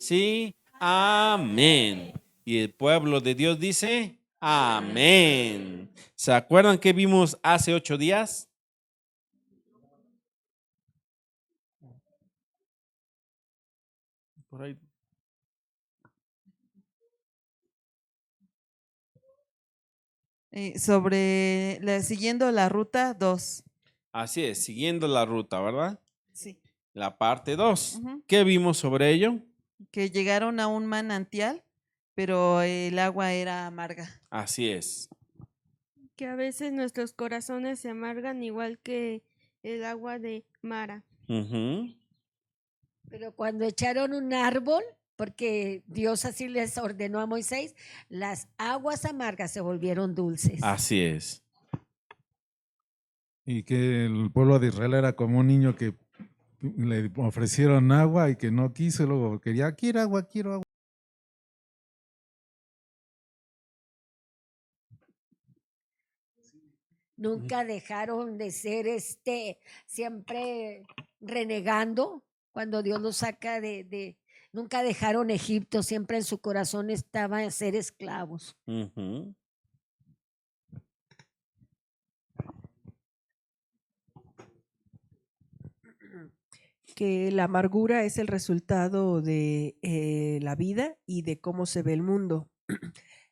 Sí, amén. Y el pueblo de Dios dice, amén. ¿Se acuerdan que vimos hace 8 días? Por ahí. Siguiendo la ruta 2. Así es, siguiendo la ruta, ¿verdad? Sí. La parte 2. Ujú. ¿Qué vimos sobre ello? Que llegaron a un manantial, pero el agua era amarga. Así es. Que a veces nuestros corazones se amargan igual que el agua de Mara. Ujú. Pero cuando echaron un árbol, porque Dios así les ordenó a Moisés, las aguas amargas se volvieron dulces. Así es. Y que el pueblo de Israel era como un niño que le ofrecieron agua y que no quiso, y luego quería, quiero agua, quiero agua. Nunca dejaron de ser siempre renegando cuando Dios los saca nunca dejaron Egipto, siempre en su corazón estaba ser esclavos. Ujú. Que la amargura es el resultado de la vida y de cómo se ve el mundo.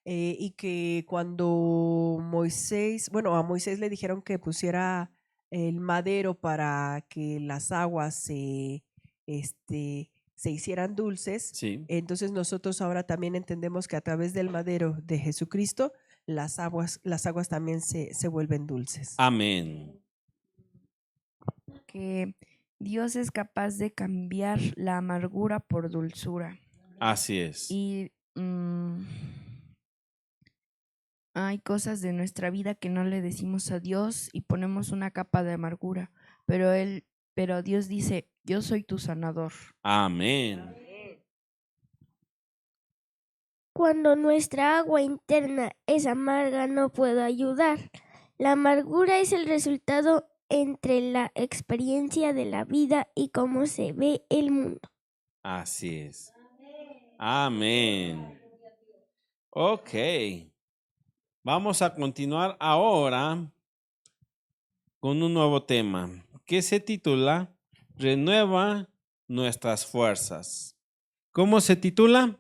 Y que cuando a Moisés le dijeron que pusiera el madero para que las aguas se hicieran dulces, Sí. entonces nosotros ahora también entendemos que a través del madero de Jesucristo, las aguas también se vuelven dulces. Amén. Que Dios es capaz de cambiar la amargura por dulzura. Así es. Y hay cosas de nuestra vida que no le decimos a Dios y ponemos una capa de amargura, pero Dios dice, yo soy tu sanador. Amén. Cuando nuestra agua interna es amarga, no puedo ayudar. La amargura es el resultado entre la experiencia de la vida y cómo se ve el mundo. Así es. Amén. Ok. Vamos a continuar ahora con un nuevo tema que se titula Renueva nuestras fuerzas. ¿Cómo se titula?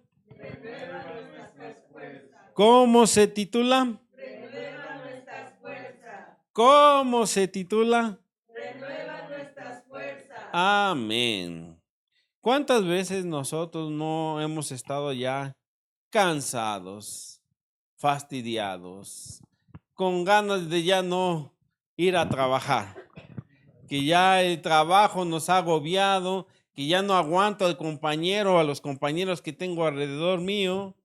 ¿Cómo se titula? Renueva nuestras fuerzas. ¿Cómo se titula? Renueva nuestras fuerzas. Amén. ¿Cuántas veces nosotros no hemos estado ya cansados, fastidiados, con ganas de ya no ir a trabajar? Que ya el trabajo nos ha agobiado, que ya no aguanto al compañero o a los compañeros que tengo alrededor mío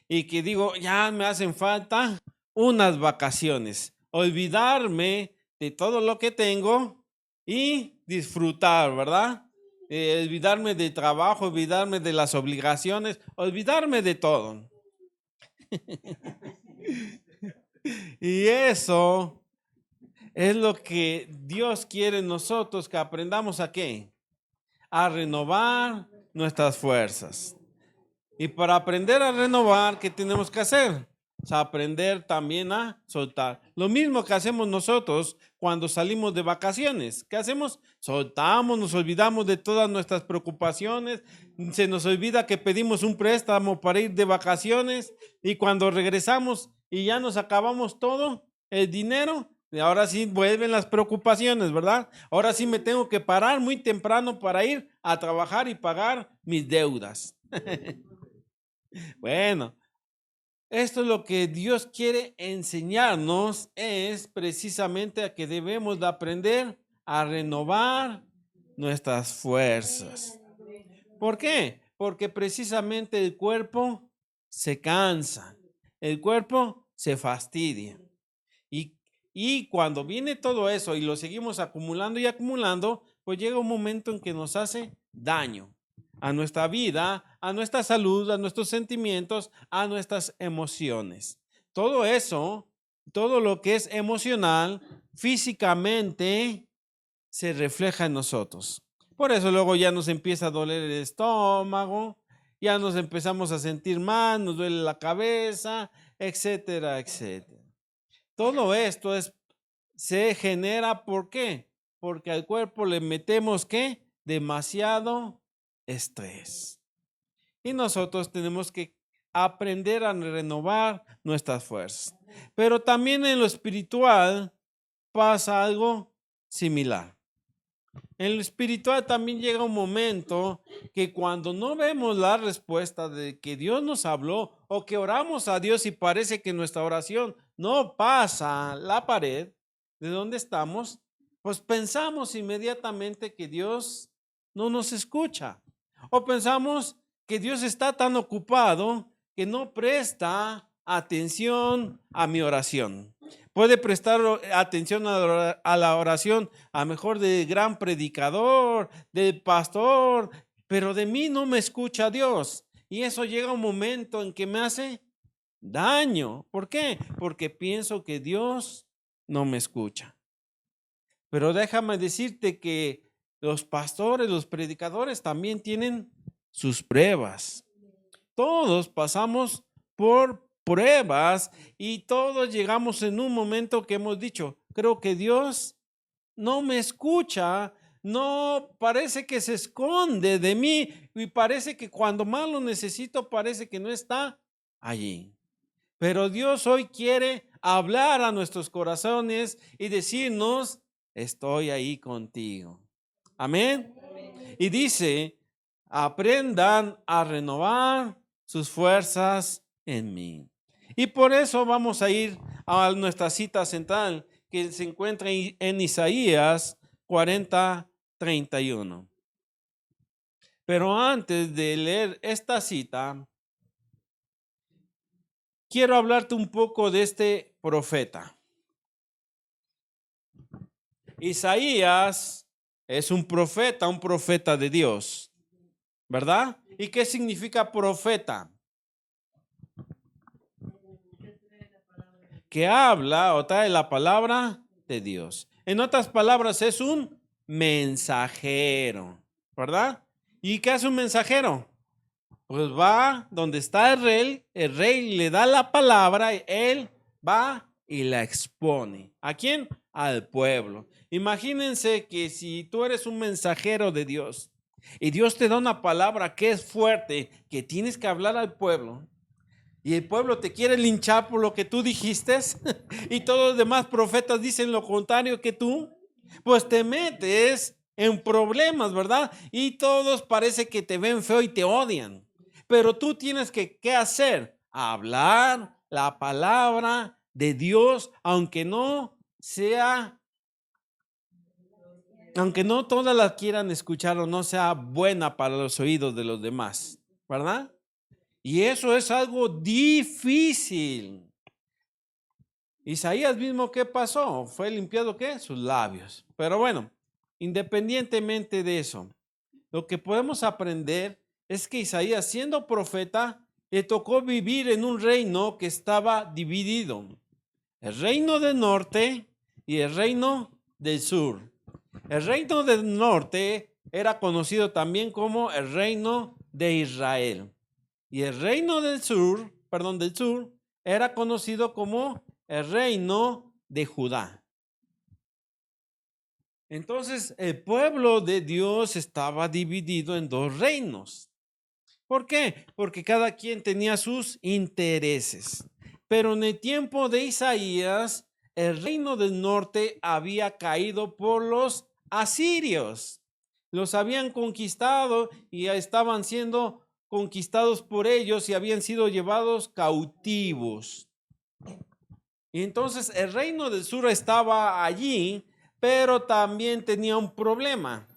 y que digo, ya me hacen falta unas vacaciones, olvidarme de todo lo que tengo y disfrutar, ¿verdad? Olvidarme del trabajo, olvidarme de las obligaciones, olvidarme de todo. Y eso es lo que Dios quiere en nosotros, que aprendamos a qué? A renovar nuestras fuerzas. Y para aprender a renovar, ¿qué tenemos que hacer? O sea, aprender también a soltar. Lo mismo que hacemos nosotros cuando salimos de vacaciones. ¿Qué hacemos? Soltamos, nos olvidamos de todas nuestras preocupaciones. Se nos olvida que pedimos un préstamo para ir de vacaciones y cuando regresamos y ya nos acabamos todo el dinero, y ahora sí vuelven las preocupaciones, ¿verdad? Ahora sí me tengo que parar muy temprano para ir a trabajar y pagar mis deudas. Bueno, esto es lo que Dios quiere enseñarnos, es precisamente a que debemos de aprender a renovar nuestras fuerzas. ¿Por qué? Porque precisamente el cuerpo se cansa, el cuerpo se fastidia. Y cuando viene todo eso y lo seguimos acumulando y acumulando, pues llega un momento en que nos hace daño a nuestra vida, a nuestra salud, a nuestros sentimientos, a nuestras emociones. Todo eso, todo lo que es emocional, físicamente se refleja en nosotros. Por eso luego ya nos empieza a doler el estómago ya nos empezamos a sentir mal, nos duele la cabeza, etcétera, etcétera. Todo esto se genera, ¿por qué? Porque al cuerpo le metemos, ¿qué? Demasiado estrés. Y nosotros tenemos que aprender a renovar nuestras fuerzas. Pero también en lo espiritual pasa algo similar. En lo espiritual también llega un momento que cuando no vemos la respuesta de que Dios nos habló o que oramos a Dios y parece que nuestra oración no pasa la pared de donde estamos, pues pensamos inmediatamente que Dios no nos escucha. O pensamos que Dios está tan ocupado que no presta atención a mi oración. Puede prestar atención a la oración, a mejor de gran predicador, del pastor, pero de mí no me escucha Dios. Y eso llega un momento en que me hace daño. ¿Por qué? Porque pienso que Dios no me escucha. Pero déjame decirte que los pastores, los predicadores también tienen sus pruebas. Todos pasamos por pruebas y todos llegamos en un momento que hemos dicho, creo que Dios no me escucha, no, parece que se esconde de mí y parece que cuando más lo necesito parece que no está allí. Pero Dios hoy quiere hablar a nuestros corazones y decirnos, estoy ahí contigo. Amén. Y dice, aprendan a renovar sus fuerzas en mí. Y por eso vamos a ir a nuestra cita central que se encuentra en Isaías 40:31. Pero antes de leer esta cita, quiero hablarte un poco de este profeta. Isaías es un profeta de Dios, ¿verdad? ¿Y qué significa profeta? Que habla o trae la palabra de Dios. En otras palabras, es un mensajero, ¿verdad? ¿Y qué hace un mensajero? Pues va donde está el rey le da la palabra, él va y la expone. ¿A quién? Al pueblo. Imagínense que si tú eres un mensajero de Dios y Dios te da una palabra que es fuerte, que tienes que hablar al pueblo, y el pueblo te quiere linchar por lo que tú dijiste y todos los demás profetas dicen lo contrario que tú, pues te metes en problemas, ¿verdad? Y todos parece que te ven feo y te odian. Pero tú tienes que, ¿qué hacer? Hablar la palabra de Dios, aunque no todas la quieran escuchar o no sea buena para los oídos de los demás, ¿verdad? Y eso es algo difícil. Isaías mismo, ¿qué pasó? Fue limpiado, ¿qué? Sus labios. Pero bueno, independientemente de eso, lo que podemos aprender es que Isaías, siendo profeta, le tocó vivir en un reino que estaba dividido. El reino del norte y el reino del sur. El reino del norte era conocido también como el reino de Israel. Y el reino del sur, era conocido como el reino de Judá. Entonces, el pueblo de Dios estaba dividido en dos reinos. ¿Por qué? Porque cada quien tenía sus intereses. Pero en el tiempo de Isaías, el reino del norte había caído por los asirios. Los habían conquistado y estaban siendo conquistados por ellos y habían sido llevados cautivos. Y entonces el reino del sur estaba allí, pero también tenía un problema,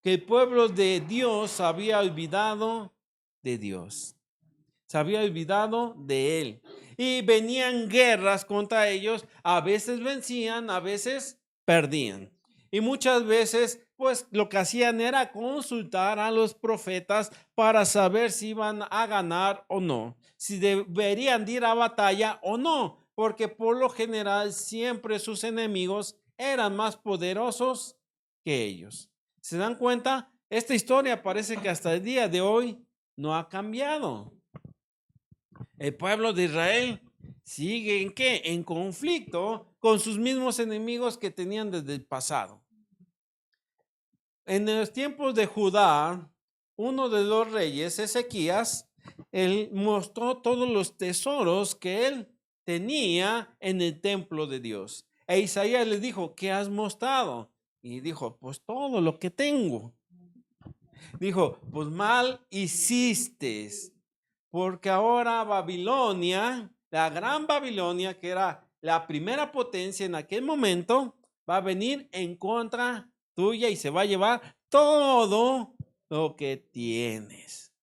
que el pueblo de Dios había olvidado de Dios, se había olvidado de Él. Y venían guerras contra ellos, a veces vencían, a veces perdían. Y muchas veces, pues lo que hacían era consultar a los profetas para saber si iban a ganar o no, si deberían de ir a batalla o no, porque por lo general siempre sus enemigos eran más poderosos que ellos. ¿Se dan cuenta? Esta historia parece que hasta el día de hoy no ha cambiado. El pueblo de Israel sigue ¿en qué? En conflicto con sus mismos enemigos que tenían desde el pasado. En los tiempos de Judá, uno de los reyes, Ezequías, él mostró todos los tesoros que él tenía en el templo de Dios. E Isaías le dijo, ¿qué has mostrado? Y dijo, pues todo lo que tengo. Dijo, pues mal hiciste, porque ahora Babilonia, la gran Babilonia, que era la primera potencia en aquel momento, va a venir en contra tuya y se va a llevar todo lo que tienes.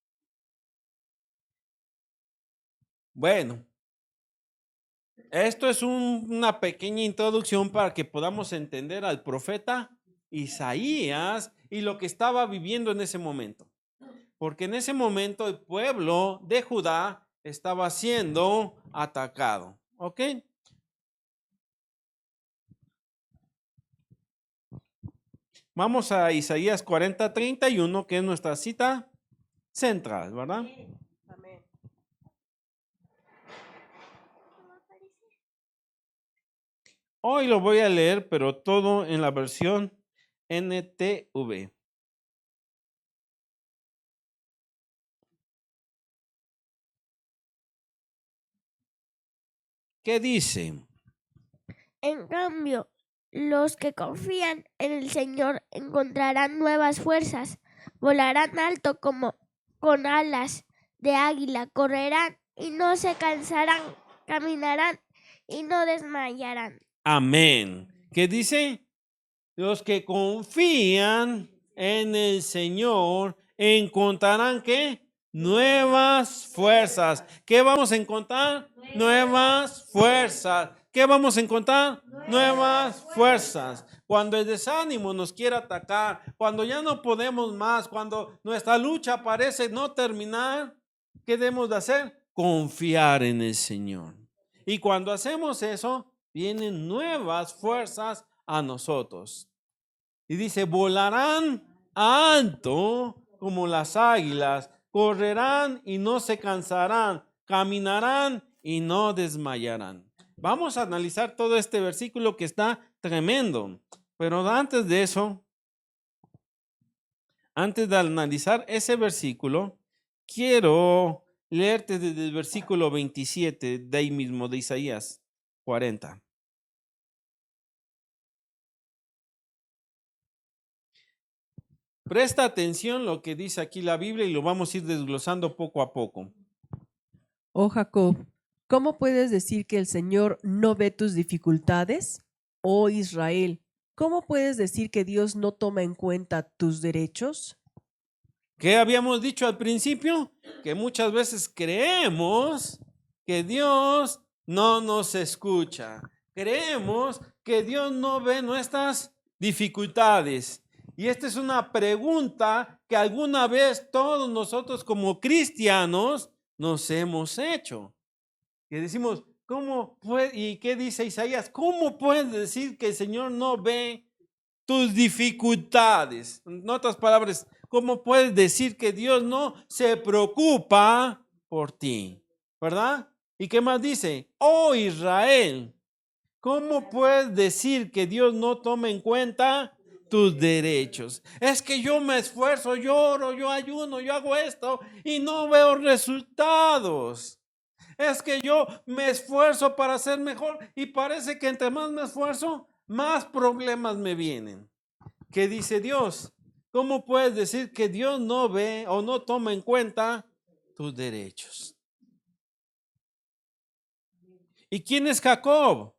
Bueno, esto es una pequeña introducción para que podamos entender al profeta Isaías y lo que estaba viviendo en ese momento. Porque en ese momento el pueblo de Judá estaba siendo atacado. ¿Ok? Vamos a Isaías 40:31, que es nuestra cita central, ¿verdad? Amén. Hoy lo voy a leer, pero todo en la versión NTV. ¿Qué dice? En cambio, los que confían en el Señor encontrarán nuevas fuerzas, volarán alto como con alas de águila, correrán y no se cansarán, caminarán y no desmayarán. Amén. ¿Qué dice? Los que confían en el Señor encontrarán ¿qué? Nuevas fuerzas. ¿Qué vamos a encontrar? Nuevas fuerzas. ¿Qué vamos a encontrar? Nuevas fuerzas. Cuando el desánimo nos quiera atacar, cuando ya no podemos más, cuando nuestra lucha parece no terminar, ¿qué debemos de hacer? Confiar en el Señor. Y cuando hacemos eso, vienen nuevas fuerzas a nosotros. Y dice, volarán alto como las águilas, correrán y no se cansarán, caminarán y no desmayarán. Vamos a analizar todo este versículo que está tremendo. Pero antes de eso, antes de analizar ese versículo, quiero leerte desde el versículo 27 de ahí mismo, de Isaías 40. Presta atención lo que dice aquí la Biblia y lo vamos a ir desglosando poco a poco. Oh Jacob, ¿cómo puedes decir que el Señor no ve tus dificultades? Oh Israel, ¿cómo puedes decir que Dios no toma en cuenta tus derechos? ¿Qué habíamos dicho al principio? Que muchas veces creemos que Dios no nos escucha. Creemos que Dios no ve nuestras dificultades. Y esta es una pregunta que alguna vez todos nosotros como cristianos nos hemos hecho. Que decimos, ¿cómo puede? ¿Y qué dice Isaías? ¿Cómo puedes decir que el Señor no ve tus dificultades? En otras palabras, ¿cómo puedes decir que Dios no se preocupa por ti? ¿Verdad? ¿Y qué más dice? Oh Israel, ¿cómo puedes decir que Dios no toma en cuenta tus derechos? Es que yo me esfuerzo, yo oro, yo ayuno, yo hago esto y no veo resultados. Es que yo me esfuerzo para ser mejor y parece que entre más me esfuerzo, más problemas me vienen. ¿Qué dice Dios? ¿Cómo puedes decir que Dios no ve o no toma en cuenta tus derechos? ¿Y quién es Jacob?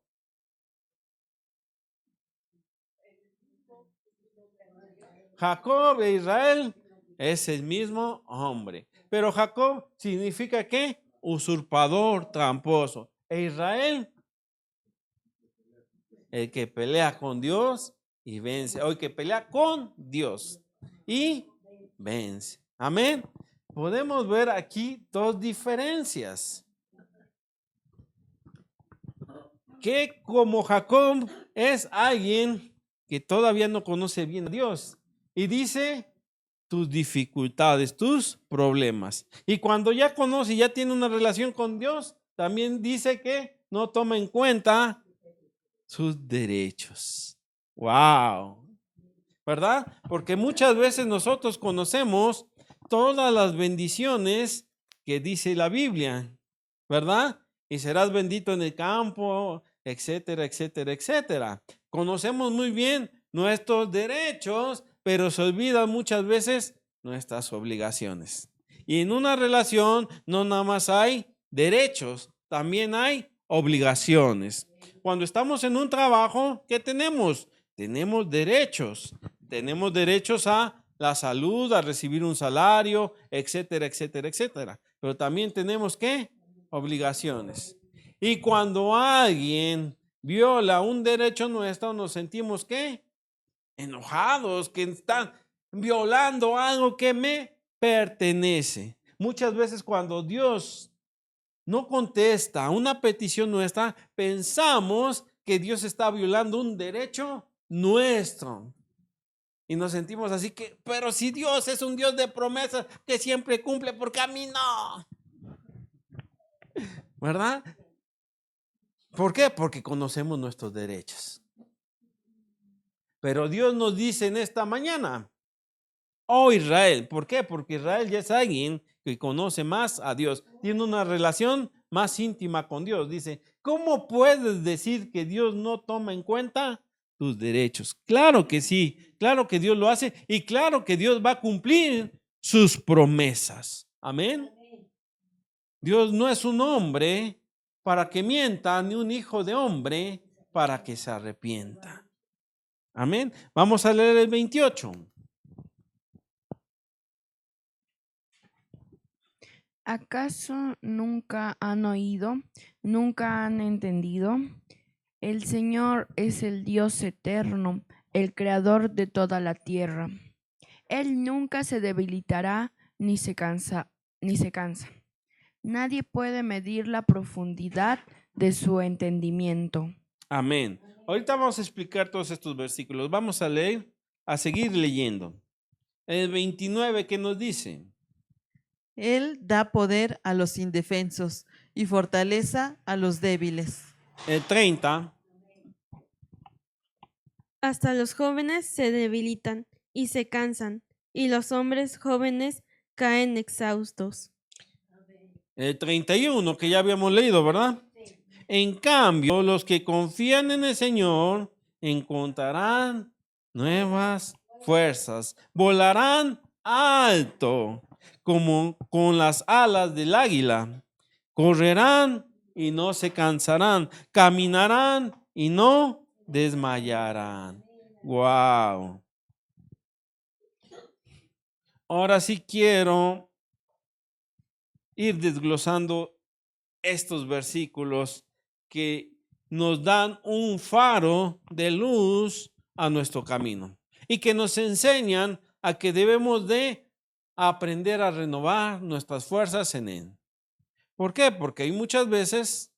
Jacob e Israel es el mismo hombre. Pero Jacob significa ¿qué? Usurpador, tramposo. E Israel, el que pelea con Dios y vence. O el que pelea con Dios y vence. Amén. Podemos ver aquí dos diferencias. Que como Jacob es alguien que todavía no conoce bien a Dios. Y dice, tus dificultades, tus problemas. Y cuando ya conoce, ya tiene una relación con Dios, también dice que no toma en cuenta sus derechos. ¡Wow! ¿Verdad? Porque muchas veces nosotros conocemos todas las bendiciones que dice la Biblia, ¿verdad? Y serás bendito en el campo, etcétera, etcétera, etcétera. Conocemos muy bien nuestros derechos, pero se olvidan muchas veces nuestras obligaciones. Y en una relación no nada más hay derechos, también hay obligaciones. Cuando estamos en un trabajo, ¿qué tenemos? Tenemos derechos. Tenemos derechos a la salud, a recibir un salario, etcétera, etcétera, etcétera. Pero también tenemos, ¿qué? Obligaciones. Y cuando alguien viola un derecho nuestro, nos sentimos, ¿qué? Enojados, que están violando algo que me pertenece. Muchas veces cuando Dios no contesta a una petición nuestra, pensamos que Dios está violando un derecho nuestro. Y nos sentimos así que, pero si Dios es un Dios de promesas que siempre cumple, ¿por qué a mí no? ¿Verdad? ¿Por qué? Porque conocemos nuestros derechos. Pero Dios nos dice en esta mañana, oh Israel, ¿por qué? Porque Israel ya es alguien que conoce más a Dios, tiene una relación más íntima con Dios. Dice, ¿cómo puedes decir que Dios no toma en cuenta tus derechos? Claro que sí, claro que Dios lo hace y claro que Dios va a cumplir sus promesas. Amén. Dios no es un hombre para que mienta, ni un hijo de hombre para que se arrepienta. Amén. Vamos a leer el 28. ¿Acaso nunca han oído, nunca han entendido? El Señor es el Dios eterno, el creador de toda la tierra. Él nunca se debilitará ni se cansa. Nadie puede medir la profundidad de su entendimiento. Amén. Ahorita vamos a explicar todos estos versículos. Vamos a leer, a seguir leyendo. El 29, ¿qué nos dice? Él da poder a los indefensos y fortaleza a los débiles. El 30. Hasta los jóvenes se debilitan y se cansan, y los hombres jóvenes caen exhaustos. El 31, que ya habíamos leído, ¿verdad? En cambio, los que confían en el Señor encontrarán nuevas fuerzas, volarán alto como con las alas del águila, correrán y no se cansarán, caminarán y no desmayarán. Wow. Ahora sí quiero ir desglosando estos versículos que nos dan un faro de luz a nuestro camino y que nos enseñan a que debemos de aprender a renovar nuestras fuerzas en Él. ¿Por qué? Porque hay muchas veces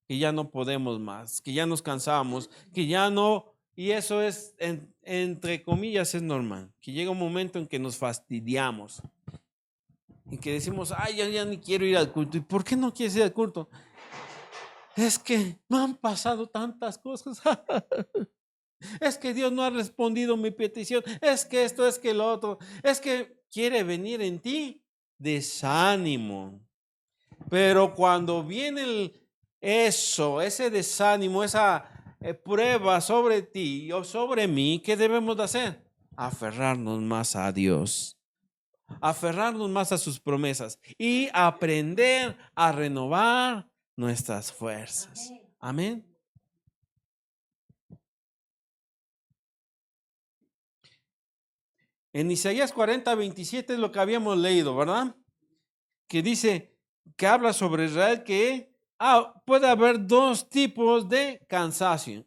que ya no podemos más, que ya nos cansamos, que ya no, y eso es, entre comillas, es normal, que llega un momento en que nos fastidiamos y que decimos, ay, ya ni quiero ir al culto. ¿Y por qué no quieres ir al culto? Es que me han pasado tantas cosas. Es que Dios no ha respondido mi petición. Es que esto, es que lo otro. Es que quiere venir en ti desánimo. Pero cuando viene ese desánimo, esa prueba sobre ti o sobre mí, ¿qué debemos de hacer? Aferrarnos más a Dios. Aferrarnos más a sus promesas y aprender a renovar nuestras fuerzas. Amén. En Isaías 40:27 es lo que habíamos leído, ¿verdad? Que dice, que habla sobre Israel, que puede haber dos tipos de cansancio.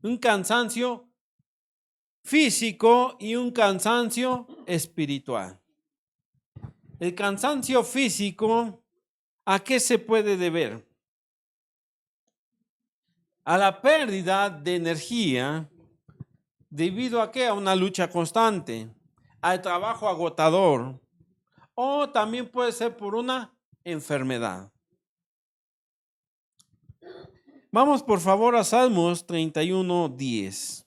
Un cansancio físico y un cansancio espiritual. El cansancio físico, ¿a qué se puede deber? A la pérdida de energía, ¿debido a qué? A una lucha constante, al trabajo agotador o también puede ser por una enfermedad. Vamos por favor a Salmos 31:10.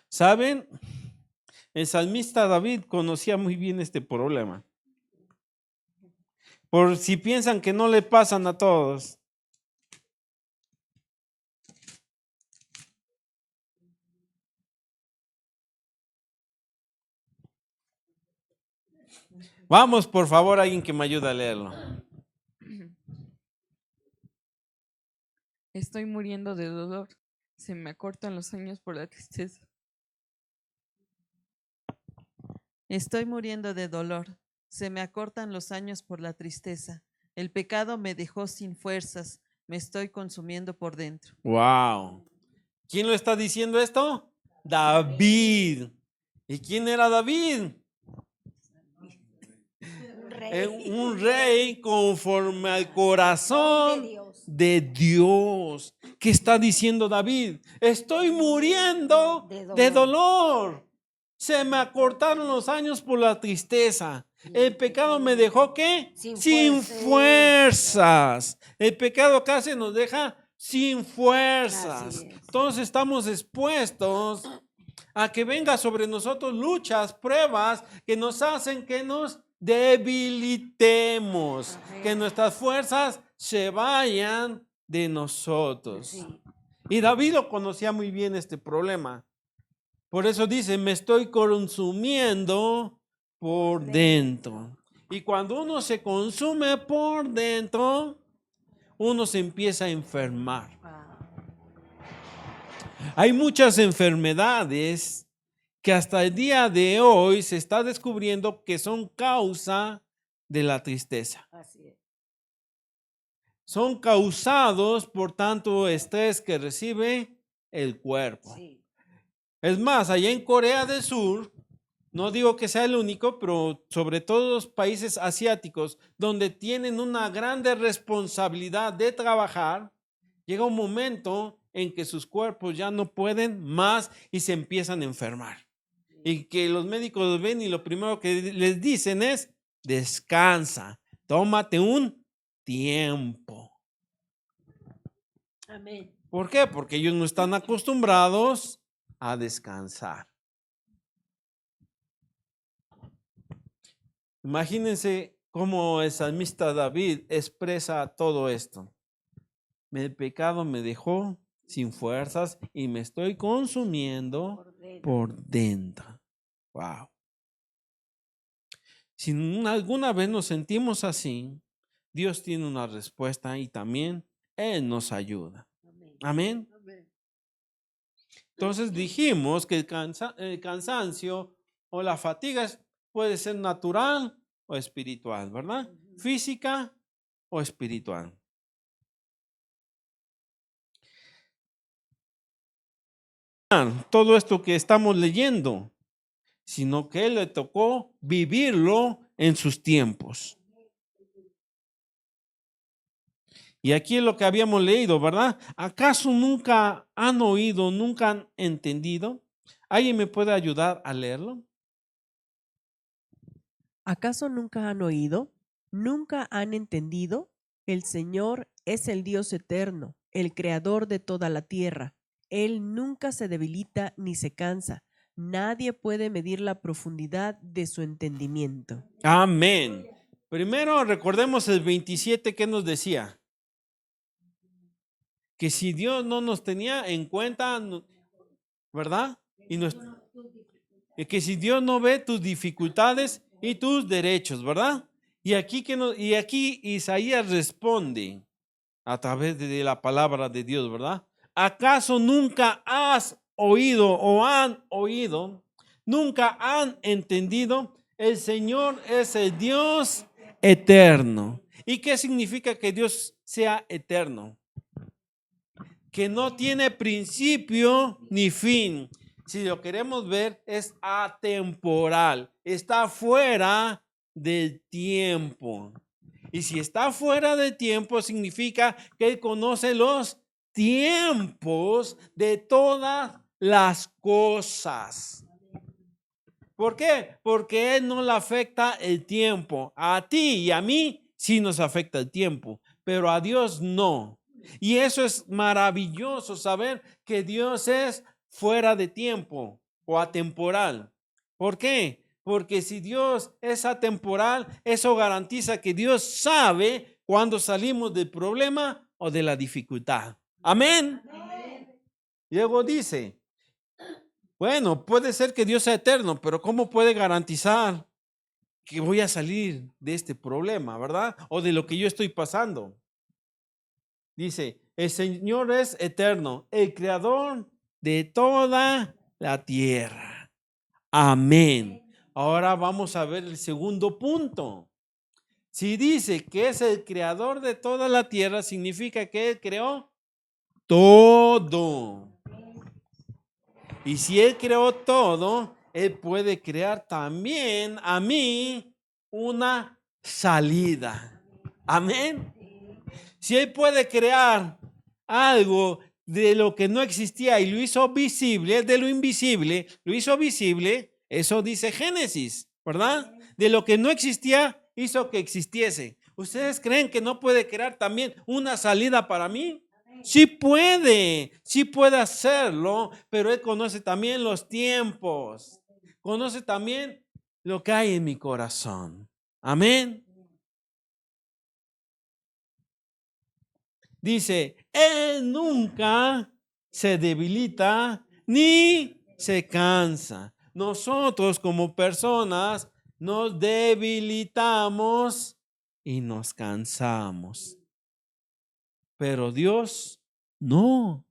¿Saben? El salmista David conocía muy bien este problema. Por si piensan que no le pasan a todos. Vamos, por favor, alguien que me ayude a leerlo. Estoy muriendo de dolor. Se me acortan los años por la tristeza. Estoy muriendo de dolor. Se me acortan los años por la tristeza. El pecado me dejó sin fuerzas. Me estoy consumiendo por dentro. Wow. ¿Quién lo está diciendo esto? David. ¿Y quién era David? Un rey conforme al corazón de Dios. ¿Qué está diciendo David? Estoy muriendo de dolor. Se me acortaron los años por la tristeza. El pecado me dejó ¿qué? Sin fuerzas. El pecado casi nos deja sin fuerzas. Entonces estamos expuestos a que venga sobre nosotros luchas, pruebas que nos hacen que nos debilitemos, que nuestras fuerzas se vayan de nosotros. Y David lo conocía muy bien este problema. Por eso dice, me estoy consumiendo por dentro. Y cuando uno se consume por dentro, uno se empieza a enfermar. Hay muchas enfermedades que hasta el día de hoy se está descubriendo que son causa de la tristeza. Son causados por tanto estrés que recibe el cuerpo. Es más, allá en Corea del Sur, no digo que sea el único, pero sobre todo los países asiáticos, donde tienen una grande responsabilidad de trabajar, llega un momento en que sus cuerpos ya no pueden más y se empiezan a enfermar. Y que los médicos los ven y lo primero que les dicen es, descansa, tómate un tiempo. Amén. ¿Por qué? Porque ellos no están acostumbrados a descansar. Imagínense cómo el salmista David expresa todo esto. El pecado me dejó sin fuerzas y me estoy consumiendo por dentro. Wow. Si alguna vez nos sentimos así, Dios tiene una respuesta y también Él nos ayuda. Amén. Entonces dijimos que el cansancio o la fatiga puede ser natural o espiritual, ¿verdad? Física o espiritual. Todo esto que estamos leyendo, sino que Él le tocó vivirlo en sus tiempos. Y aquí es lo que habíamos leído, ¿verdad? ¿Acaso nunca han oído, nunca han entendido? ¿Alguien me puede ayudar a leerlo? ¿Acaso nunca han oído? ¿Nunca han entendido? El Señor es el Dios eterno, el creador de toda la tierra. Él nunca se debilita ni se cansa. Nadie puede medir la profundidad de su entendimiento. Amén. Primero recordemos el 27 que nos decía. Que si Dios no nos tenía en cuenta, ¿verdad? Y que si Dios no ve tus dificultades y tus derechos, ¿verdad? Y aquí Isaías responde a través de la palabra de Dios, ¿verdad? ¿Acaso nunca has oído o han oído? ¿Nunca han entendido? El Señor es el Dios eterno. ¿Y qué significa que Dios sea eterno? Que no tiene principio ni fin. Si lo queremos ver, es atemporal. Está fuera del tiempo. Y si está fuera de tiempo, significa que Él conoce los tiempos de todas las cosas. ¿Por qué? Porque Él no le afecta el tiempo. A ti y a mí sí nos afecta el tiempo, pero a Dios no. Y eso es maravilloso, saber que Dios es fuera de tiempo o atemporal. ¿Por qué? Porque si Dios es atemporal, eso garantiza que Dios sabe cuándo salimos del problema o de la dificultad. Amén. Luego dice, bueno, puede ser que Dios sea eterno, pero ¿cómo puede garantizar que voy a salir de este problema, verdad? O de lo que yo estoy pasando. Dice, el Señor es eterno, el creador de toda la tierra. Amén. Ahora vamos a ver el segundo punto. Si dice que es el creador de toda la tierra, significa que Él creó todo. Y si Él creó todo, Él puede crear también a mí una salida. Amén. Si Él puede crear algo de lo que no existía y lo hizo visible, de lo invisible, lo hizo visible, eso dice Génesis, ¿verdad? De lo que no existía, hizo que existiese. ¿Ustedes creen que no puede crear también una salida para mí? Sí puede hacerlo, pero Él conoce también los tiempos, conoce también lo que hay en mi corazón. Amén. Dice, Él nunca se debilita ni se cansa. Nosotros como personas nos debilitamos y nos cansamos. Pero Dios no.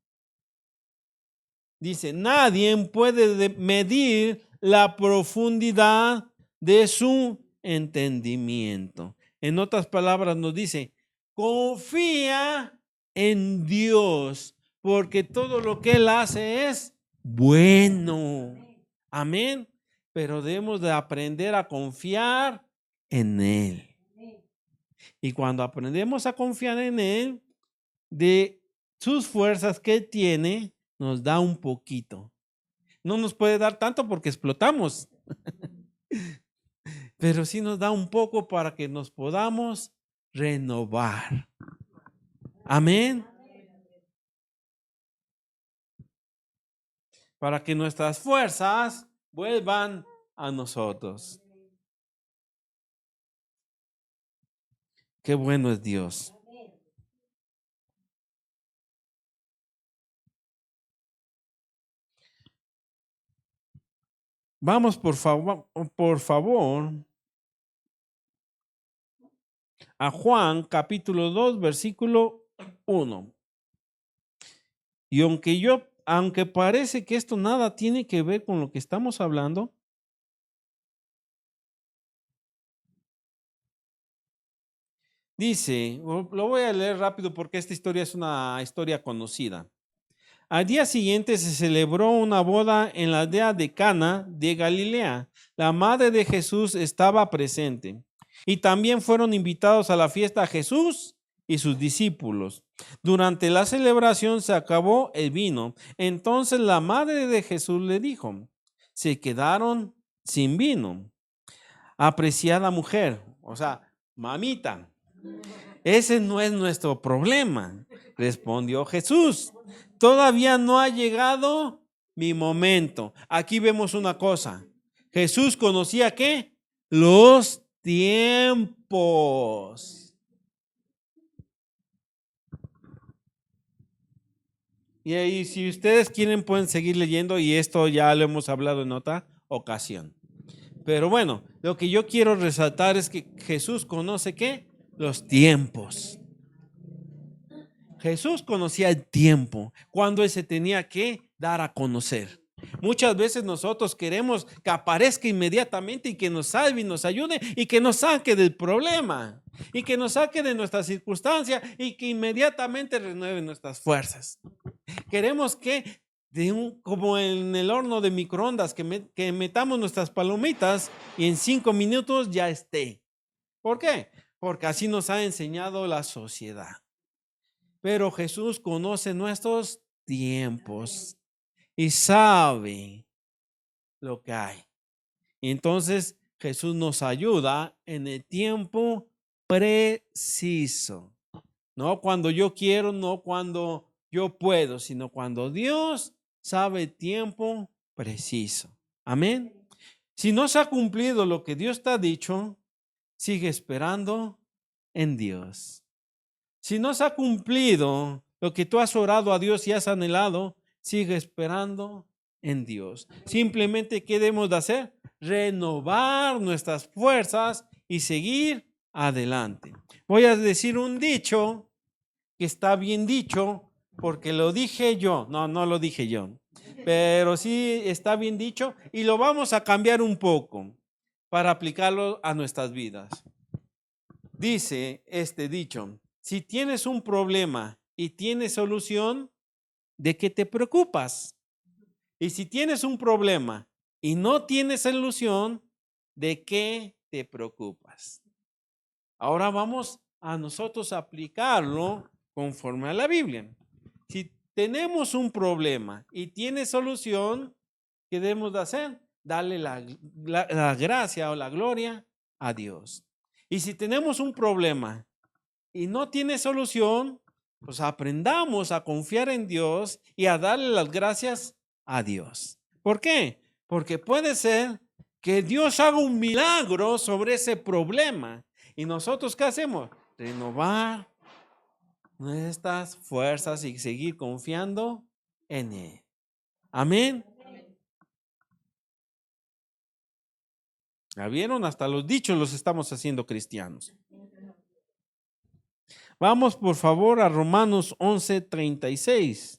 Dice, nadie puede medir la profundidad de su entendimiento. En otras palabras nos dice, confía en Dios, porque todo lo que Él hace es bueno. Amén. Pero debemos de aprender a confiar en Él. Y cuando aprendemos a confiar en Él, de sus fuerzas que Él tiene, nos da un poquito. No nos puede dar tanto porque explotamos. Pero sí nos da un poco para que nos podamos renovar. Amén. Para que nuestras fuerzas vuelvan a nosotros. Qué bueno es Dios. Vamos por favor a Juan capítulo 2 versículo 1. Y aunque parece que esto nada tiene que ver con lo que estamos hablando, dice, lo voy a leer rápido porque esta historia es una historia conocida. Al día siguiente se celebró una boda en la aldea de Cana de Galilea. La madre de Jesús estaba presente y también fueron invitados a la fiesta Jesús y sus discípulos. Durante la celebración se acabó el vino. Entonces la madre de Jesús le dijo, se quedaron sin vino. Apreciada mujer, o sea, mamita, ese no es nuestro problema, respondió Jesús. Todavía no ha llegado mi momento. Aquí vemos una cosa. Jesús conocía ¿qué? Los tiempos. Y ahí, si ustedes quieren, pueden seguir leyendo y esto ya lo hemos hablado en otra ocasión. Pero bueno, lo que yo quiero resaltar es que Jesús conoce ¿qué? Los tiempos. Jesús conocía el tiempo, cuando Él se tenía que dar a conocer. Muchas veces nosotros queremos que aparezca inmediatamente y que nos salve y nos ayude y que nos saque del problema y que nos saque de nuestra circunstancia y que inmediatamente renueve nuestras fuerzas. Queremos que como en el horno de microondas, que metamos nuestras palomitas y en 5 minutos ya esté. ¿Por qué? porque así nos ha enseñado la sociedad. Pero Jesús conoce nuestros tiempos y sabe lo que hay. Entonces Jesús nos ayuda en el tiempo preciso. No cuando yo quiero, no cuando yo puedo, sino cuando Dios sabe el tiempo preciso. Amén. Si no se ha cumplido lo que Dios te ha dicho, sigue esperando en Dios. Si no se ha cumplido lo que tú has orado a Dios y has anhelado, sigue esperando en Dios. Simplemente, ¿qué debemos de hacer? Renovar nuestras fuerzas y seguir adelante. Voy a decir un dicho que está bien dicho porque lo dije yo. No lo dije yo. Pero sí está bien dicho y lo vamos a cambiar un poco para aplicarlo a nuestras vidas. Dice este dicho: si tienes un problema y tienes solución, ¿de qué te preocupas? Y si tienes un problema y no tienes solución, ¿de qué te preocupas? Ahora vamos a nosotros aplicarlo conforme a la Biblia. Si tenemos un problema y tiene solución, ¿qué debemos de hacer? Darle la gracia o la gloria a Dios. Y si tenemos un problema y no tiene solución, pues aprendamos a confiar en Dios y a darle las gracias a Dios. ¿Por qué? Porque puede ser que Dios haga un milagro sobre ese problema. ¿Y nosotros qué hacemos? Renovar nuestras fuerzas y seguir confiando en Él. Amén. ¿Ya vieron? Hasta los dichos los estamos haciendo cristianos. Vamos por favor a Romanos 11:36.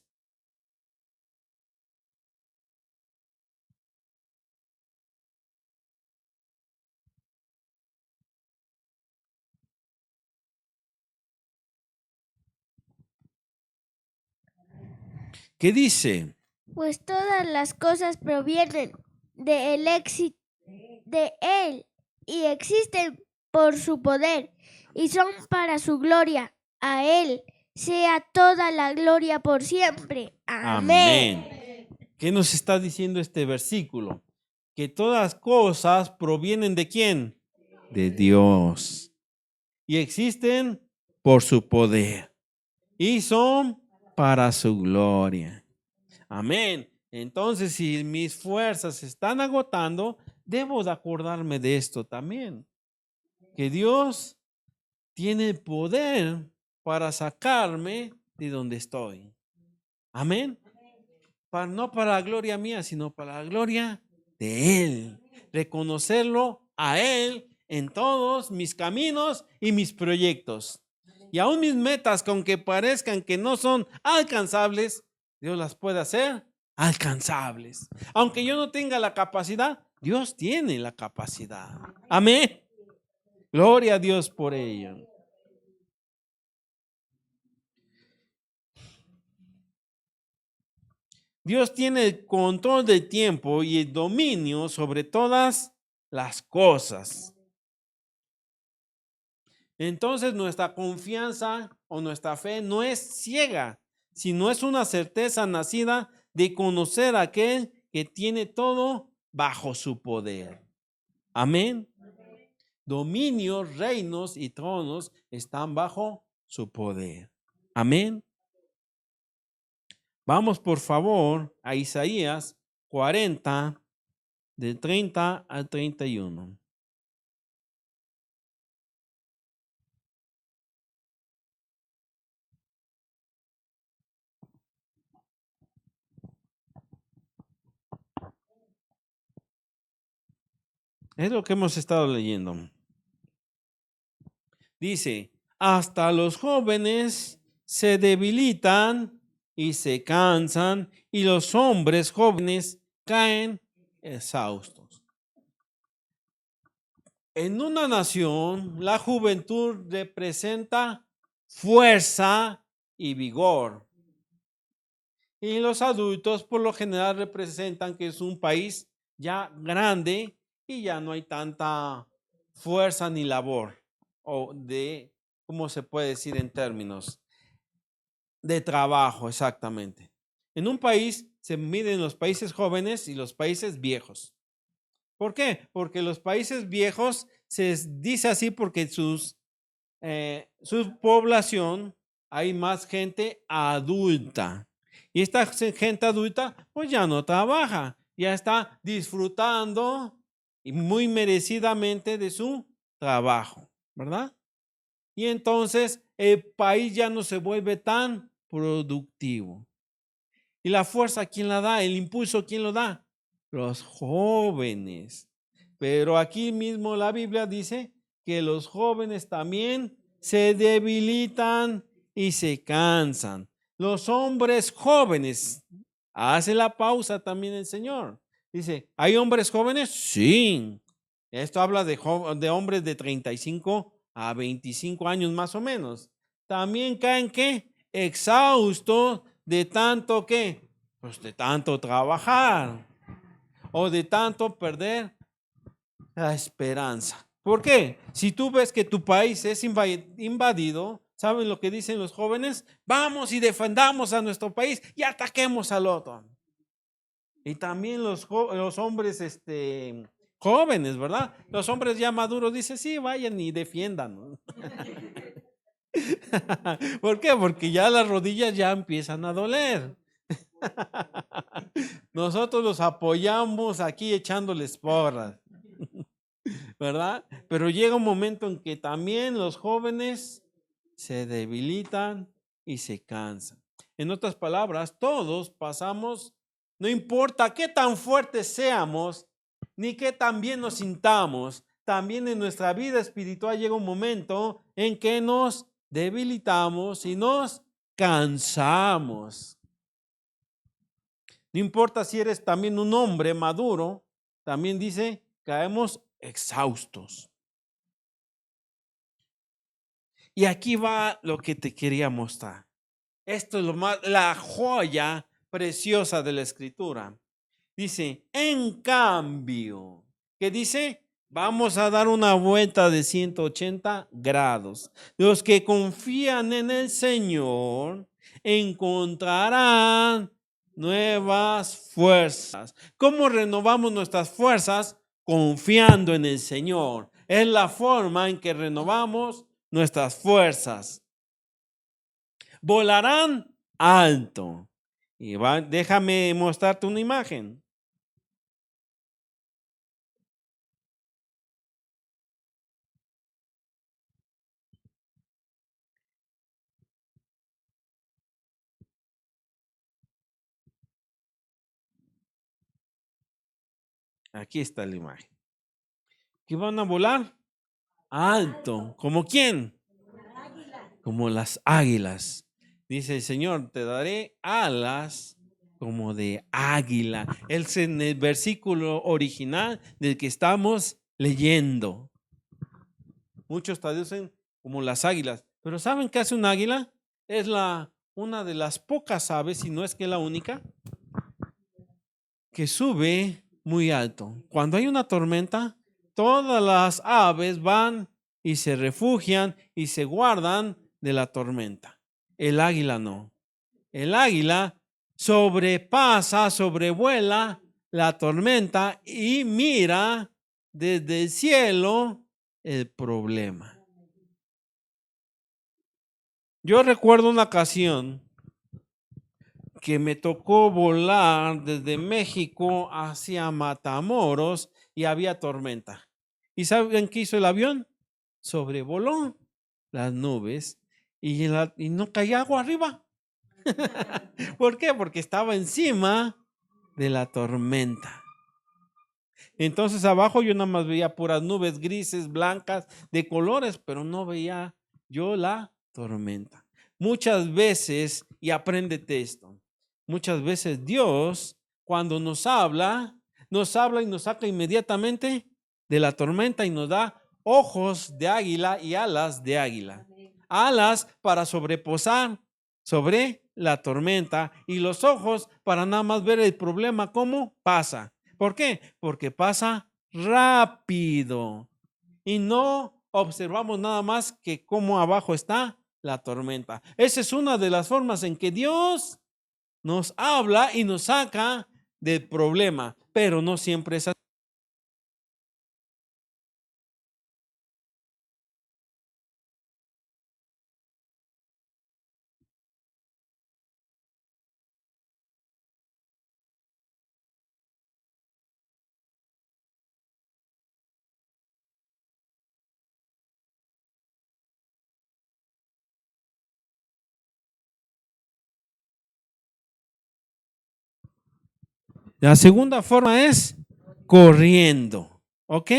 ¿Qué dice? Pues todas las cosas provienen del éxito de Él y existen por su poder y son para su gloria. A Él sea toda la gloria por siempre. Amén. ¿Qué nos está diciendo este versículo? Que todas cosas provienen ¿de quién? De Dios. Y existen por su poder. Y son para su gloria. Amén. Entonces, si mis fuerzas se están agotando, debo de acordarme de esto también. Que Dios tiene poder para sacarme de donde estoy. Amén. No para la gloria mía, sino para la gloria de Él. Reconocerlo a Él en todos mis caminos y mis proyectos. Y aún mis metas, que aunque parezcan que no son alcanzables, Dios las puede hacer alcanzables. Aunque yo no tenga la capacidad, Dios tiene la capacidad. Amén. Gloria a Dios por ello. Dios tiene el control del tiempo y el dominio sobre todas las cosas. Entonces nuestra confianza o nuestra fe no es ciega, sino es una certeza nacida de conocer a aquel que tiene todo bajo su poder. Amén. Dominios, reinos y tronos están bajo su poder. Amén. Vamos por favor a Isaías 40, del 30 al 31. Es lo que hemos estado leyendo. Dice, hasta los jóvenes se debilitan y se cansan, y los hombres jóvenes caen exhaustos. En una nación, la juventud representa fuerza y vigor. Y los adultos por lo general representan que es un país ya grande y ya no hay tanta fuerza ni labor. o de, ¿cómo se puede decir en términos? De trabajo, exactamente. En un país se miden los países jóvenes y los países viejos. ¿Por qué? Porque los países viejos se dice así porque su población hay más gente adulta. Y esta gente adulta pues ya no trabaja, ya está disfrutando y muy merecidamente de su trabajo, ¿verdad? Y entonces el país ya no se vuelve tan productivo. ¿Y la fuerza quién la da? ¿El impulso quién lo da? Los jóvenes. Pero aquí mismo la Biblia dice que los jóvenes también se debilitan y se cansan. Los hombres jóvenes, hace la pausa también el Señor. Dice, ¿hay hombres jóvenes? Sí. Esto habla de hombres de 35 a 25 años más o menos. También caen, ¿qué? Exhaustos de tanto, ¿qué? Pues de tanto trabajar o de tanto perder la esperanza. ¿Por qué? Si tú ves que tu país es invadido, ¿saben lo que dicen los jóvenes? Vamos y defendamos a nuestro país y ataquemos al otro. Y también los hombres jóvenes, ¿verdad? Los hombres ya maduros dicen, sí, vayan y defiendan. ¿Por qué? Porque ya las rodillas ya empiezan a doler. Nosotros los apoyamos aquí echándoles porras, ¿verdad? Pero llega un momento en que también los jóvenes se debilitan y se cansan. En otras palabras, todos pasamos, no importa qué tan fuertes seamos, ni qué tan bien nos sintamos, también en nuestra vida espiritual llega un momento en que nos debilitamos y nos cansamos. No importa si eres también un hombre maduro, también dice, caemos exhaustos. Y aquí va lo que te quería mostrar. Esto es la joya preciosa de la Escritura. Dice, en cambio, ¿qué dice? Vamos a dar una vuelta de 180 grados. Los que confían en el Señor encontrarán nuevas fuerzas. ¿Cómo renovamos nuestras fuerzas? Confiando en el Señor. Es la forma en que renovamos nuestras fuerzas. Volarán alto. Y déjame mostrarte una imagen. Aquí está la imagen. ¿Que van a volar? Alto. ¿Como quién? Como las águilas. Dice el Señor, te daré alas como de águila. Es en el versículo original del que estamos leyendo. Muchos traducen como las águilas. Pero ¿saben qué hace un águila? Es una de las pocas aves, si no es que la única, que sube muy alto. Cuando hay una tormenta, todas las aves van y se refugian y se guardan de la tormenta. El águila no. El águila sobrevuela la tormenta y mira desde el cielo el problema. Yo recuerdo una ocasión que me tocó volar desde México hacia Matamoros y había tormenta. ¿Y saben qué hizo el avión? Sobrevoló las nubes y no caía agua arriba. ¿Por qué? Porque estaba encima de la tormenta. Entonces abajo yo nada más veía puras nubes grises, blancas, de colores, pero no veía yo la tormenta. Muchas veces, y apréndete esto, muchas veces Dios, cuando nos habla y nos saca inmediatamente de la tormenta y nos da ojos de águila y alas de águila. Alas para sobreposar sobre la tormenta y los ojos para nada más ver el problema cómo pasa. ¿Por qué? Porque pasa rápido y no observamos nada más que cómo abajo está la tormenta. Esa es una de las formas en que Dios nos habla y nos saca del problema, pero no siempre es así. La segunda forma es corriendo, ¿ok?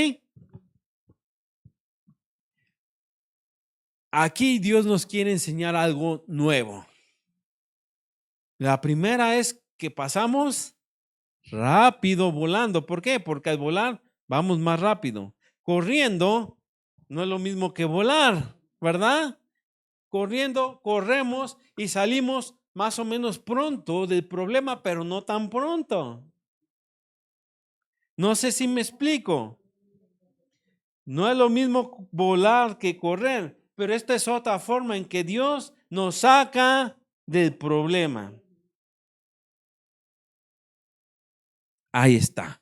Aquí Dios nos quiere enseñar algo nuevo. La primera es que pasamos rápido volando. ¿Por qué? Porque al volar vamos más rápido. Corriendo no es lo mismo que volar, ¿verdad? Corriendo, corremos y salimos más o menos pronto del problema, pero no tan pronto. No sé si me explico. No es lo mismo volar que correr, pero esta es otra forma en que Dios nos saca del problema. Ahí está.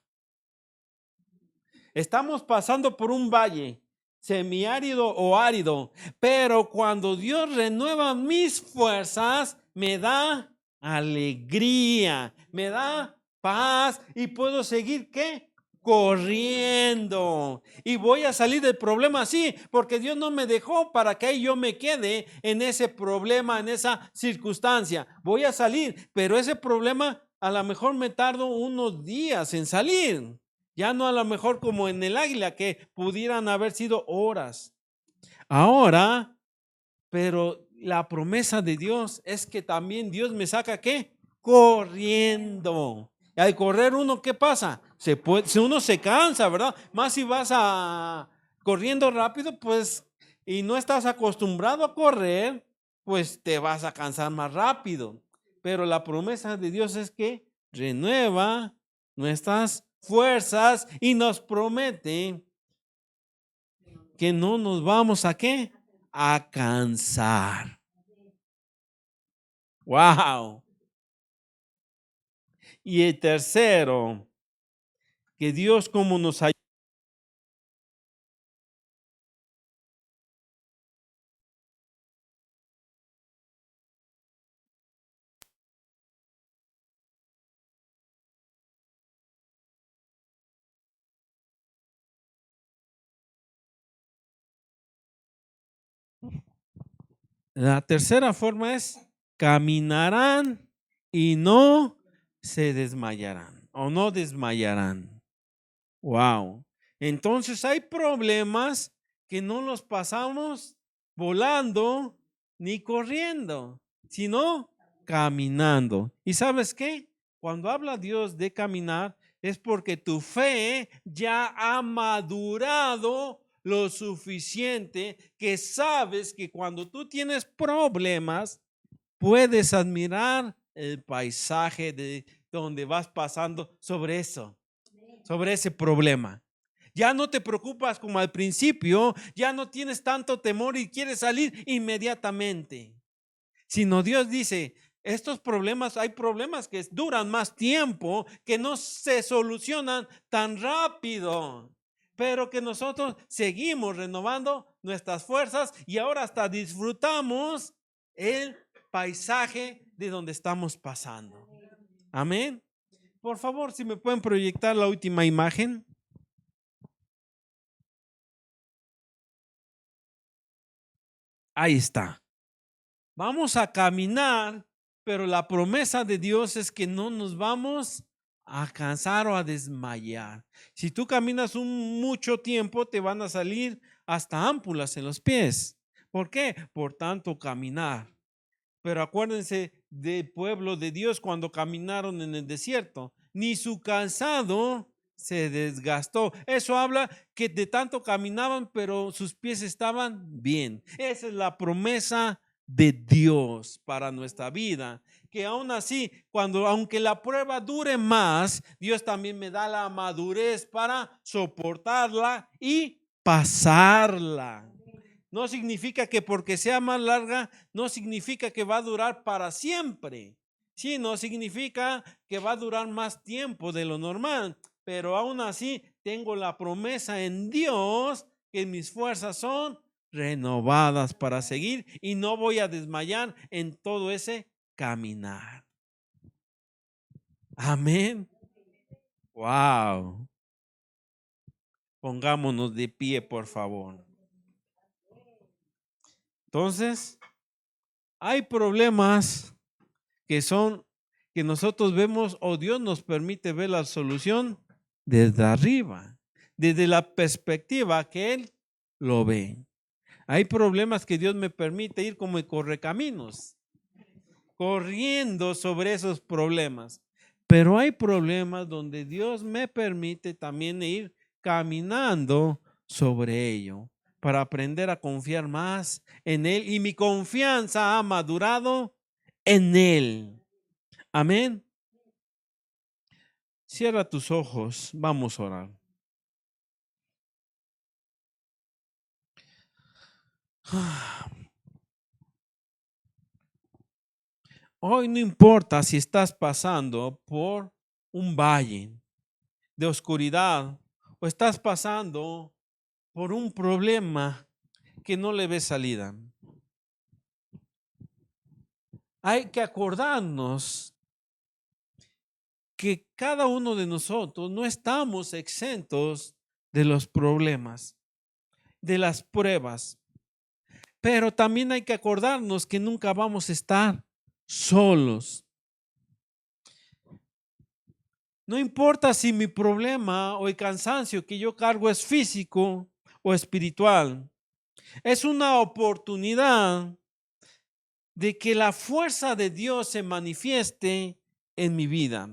Estamos pasando por un valle, semiárido o árido, pero cuando Dios renueva mis fuerzas, me da alegría, me da paz y puedo seguir, ¿qué? Corriendo. Y voy a salir del problema así, porque Dios no me dejó para que yo me quede en ese problema, en esa circunstancia. Voy a salir, pero ese problema a lo mejor me tardo unos días en salir. Ya no a lo mejor como en el águila, que pudieran haber sido horas. Ahora, pero la promesa de Dios es que también Dios me saca, ¿qué? Corriendo. Y al correr uno, ¿qué pasa? Si uno se cansa, ¿verdad? Más si vas corriendo rápido, pues, y no estás acostumbrado a correr, pues te vas a cansar más rápido. Pero la promesa de Dios es que renueva nuestras fuerzas y nos promete que no nos vamos a ¿qué? A cansar. Wow. Y el tercero, que Dios como nos ayuda. La tercera forma es caminarán y no se desmayarán o no desmayarán. Wow. Entonces hay problemas que no los pasamos volando ni corriendo, sino caminando. ¿Y sabes qué? Cuando habla Dios de caminar, es porque tu fe ya ha madurado lo suficiente que sabes que cuando tú tienes problemas, puedes admirar el paisaje de donde vas pasando sobre eso, sobre ese problema. Ya no te preocupas como al principio, ya no tienes tanto temor y quieres salir inmediatamente. Sino Dios dice, estos problemas, hay problemas que duran más tiempo, que no se solucionan tan rápido, pero que nosotros seguimos renovando nuestras fuerzas y ahora hasta disfrutamos el paisaje de donde estamos pasando. Amén. Por favor, si me pueden proyectar la última imagen. Ahí está. Vamos a caminar, pero la promesa de Dios es que no nos vamos a cansar o a desmayar. Si tú caminas mucho tiempo, te van a salir hasta ámpulas en los pies. ¿Por qué? Por tanto caminar. Pero acuérdense del pueblo de Dios cuando caminaron en el desierto. Ni su cansado se desgastó. Eso habla que de tanto caminaban, pero sus pies estaban bien. Esa es la promesa de Dios para nuestra vida. Que aún así, aunque la prueba dure más, Dios también me da la madurez para soportarla y pasarla. No significa que porque sea más larga, no significa que va a durar para siempre. Sí, no significa que va a durar más tiempo de lo normal, pero aún así tengo la promesa en Dios que mis fuerzas son renovadas para seguir y no voy a desmayar en todo ese caminar. Amén. Wow. Pongámonos de pie, por favor. Entonces, hay problemas que nosotros vemos o Dios nos permite ver la solución desde arriba, desde la perspectiva que Él lo ve. Hay problemas que Dios me permite ir como en correcaminos, corriendo sobre esos problemas. Pero hay problemas donde Dios me permite también ir caminando sobre ello para aprender a confiar más en Él. Y mi confianza ha madurado en Él. Amén. Cierra tus ojos. Vamos a orar. Hoy no importa si estás pasando por un valle de oscuridad o estás pasando por un problema que no le ves salida. Hay que acordarnos que cada uno de nosotros no estamos exentos de los problemas, de las pruebas, pero también hay que acordarnos que nunca vamos a estar solos. No importa si mi problema o el cansancio que yo cargo es físico o espiritual, es una oportunidad de que la fuerza de Dios se manifieste en mi vida.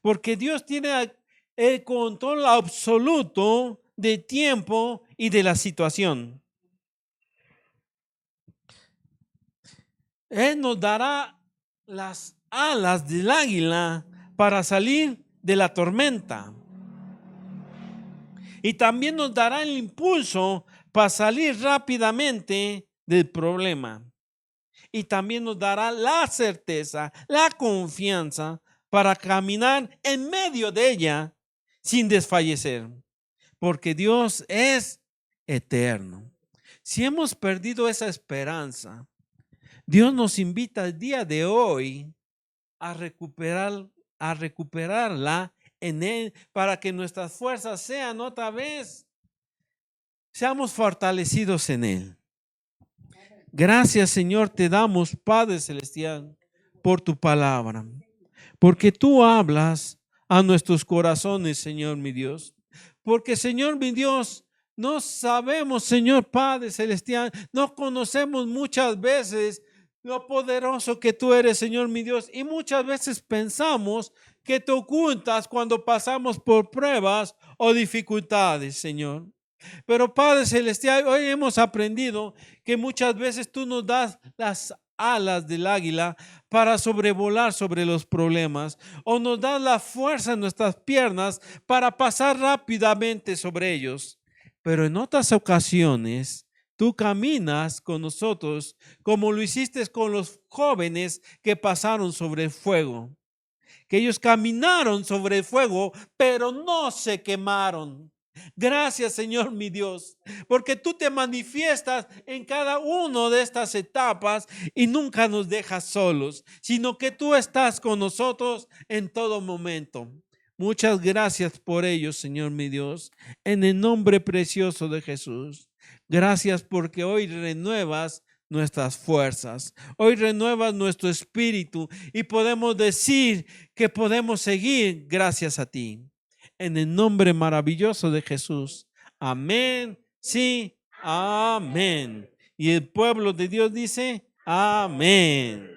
Porque Dios tiene el control absoluto de tiempo y de la situación. Él nos dará las alas del águila para salir de la tormenta. Y también nos dará el impulso para salir rápidamente del problema. Y también nos dará la certeza, la confianza para caminar en medio de ella sin desfallecer. Porque Dios es eterno. Si hemos perdido esa esperanza, Dios nos invita el día de hoy a recuperarla en Él para que nuestras fuerzas sean otra vez, seamos fortalecidos en Él. Gracias, Señor, te damos, Padre Celestial, por tu palabra, porque tú hablas a nuestros corazones, Señor mi Dios. Porque, Señor mi Dios, no sabemos, Señor Padre Celestial, no conocemos muchas veces lo poderoso que tú eres, Señor mi Dios, y muchas veces pensamos que te ocultas cuando pasamos por pruebas o dificultades, Señor. Pero Padre Celestial, hoy hemos aprendido que muchas veces tú nos das las alas del águila para sobrevolar sobre los problemas, o nos das la fuerza en nuestras piernas para pasar rápidamente sobre ellos. Pero en otras ocasiones tú caminas con nosotros como lo hiciste con los jóvenes que pasaron sobre el fuego, que ellos caminaron sobre el fuego, pero no se quemaron. Gracias, Señor mi Dios, porque tú te manifiestas en cada una de estas etapas y nunca nos dejas solos, sino que tú estás con nosotros en todo momento. Muchas gracias por ello, Señor mi Dios, en el nombre precioso de Jesús. Gracias porque hoy renuevas nuestras fuerzas, hoy renuevas nuestro espíritu y podemos decir que podemos seguir gracias a ti. En el nombre maravilloso de Jesús. Amén. Sí, amén. Y el pueblo de Dios dice, amén.